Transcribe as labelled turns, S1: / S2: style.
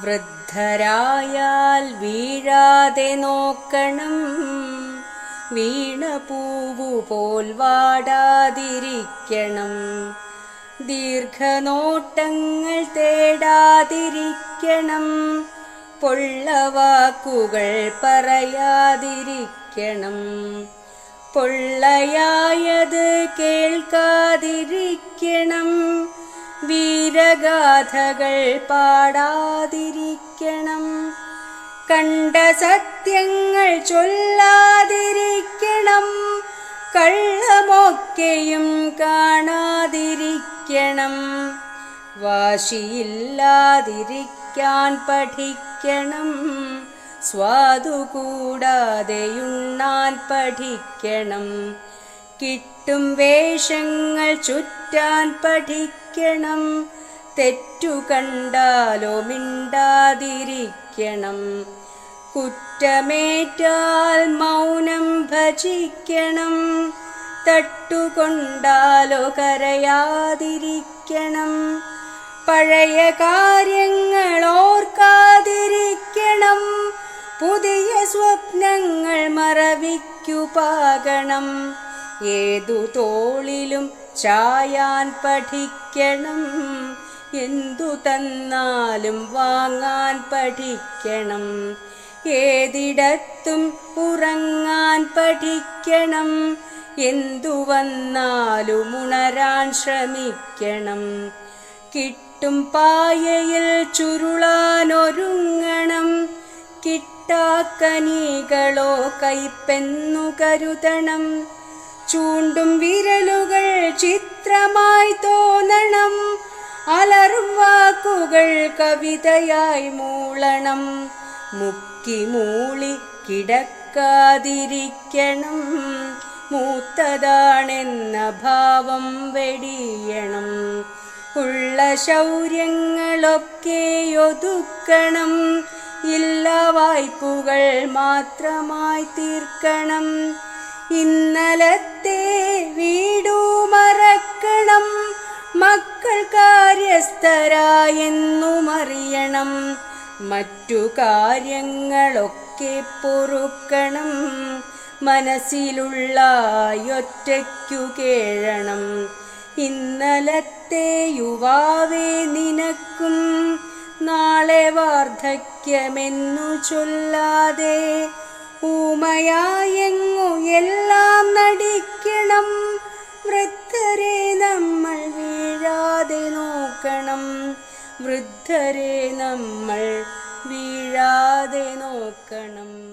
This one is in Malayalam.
S1: വൃദ്ധരായാൽ വീഴാതെ നോക്കണം, വീണപൂവുപോൽ വാടാതിരിക്കണം. ദീർഘനോട്ടങ്ങൾ തേടാതിരിക്കണം, പൊള്ളവാക്കുകൾ പറയാതിരിക്കണം. പൊള്ളയായത് കേൾക്കാതിരിക്കണം, വീരഗാഥകൾ പാടാതിരിക്കണം. കണ്ട സത്യങ്ങൾ ചൊല്ലാതിരിക്കണം, കള്ളമൊക്കെയും കാണാതിരിക്കണം. വാശിയില്ലാതിരിക്കാൻ പഠിക്കണം, സ്വാദുകൂടാതെയുണ്ണാൻ പഠിക്കണം. കിട്ടും വേഷങ്ങൾ ചുറ്റാൻ പഠിക്കണം, തെറ്റു കണ്ടാലോ മിണ്ടാതിരിക്കണം. കുറ്റമേറ്റാൽ മൗനം ഭജിക്കണം, തട്ടുകൊണ്ടാലോ കരയാതിരിക്കണം. പഴയ കാര്യങ്ങൾ ഓർക്കാതിരിക്കണം, പുതിയ സ്വപ്നങ്ങൾ മറവിക്കു പാകണം. ഏതു തോളിലും ചായാൻ പഠിക്കണം, എന്തു തന്നാലും വാങ്ങാൻ പഠിക്കണം. ഏതിടത്തും ഉറങ്ങാൻ പഠിക്കണം, എന്തു വന്നാലും ഉണരാൻ ശ്രമിക്കണം. കിട്ടും പായയിൽ ചുരുളാനൊരുങ്ങണം, കിട്ടാക്കനികളോ കൈപ്പെന്നു കരുതണം. ചൂണ്ടും വിരലുകൾ ചിത്രമായി തോന്നണം, അലറും വാക്കുകൾ കവിതയായി മൂളണം. മുക്കി മൂളി കിടക്കാതിരിക്കണം, മൂത്തതാണെന്ന ഭാവം വെടിയണം. ഉള്ള ശൗര്യങ്ങളൊക്കെ ഒതുക്കണം, ഇല്ല വായ്പുകൾ മാത്രമായി തീർക്കണം. ഇന്നലത്തെ വീടു മറക്കണം, മക്കൾ കാര്യസ്ഥരായെന്നുമറിയണം. മറ്റു കാര്യങ്ങളൊക്കെ പൊറുക്കണം, മനസ്സിലുള്ള ഒറ്റയ്ക്കു കേഴണം. ഇന്നലത്തെ യുവാവേ നിനക്കും നാളെ വാർദ്ധക്യമെന്നു ചൊല്ലാതെ, ഊമയായെങ്ങു എല്ലാം നടിക്കണം. വൃദ്ധരെ നമ്മൾ വീഴാതെ നോക്കണം, വൃദ്ധരെ നമ്മൾ വീഴാതെ നോക്കണം.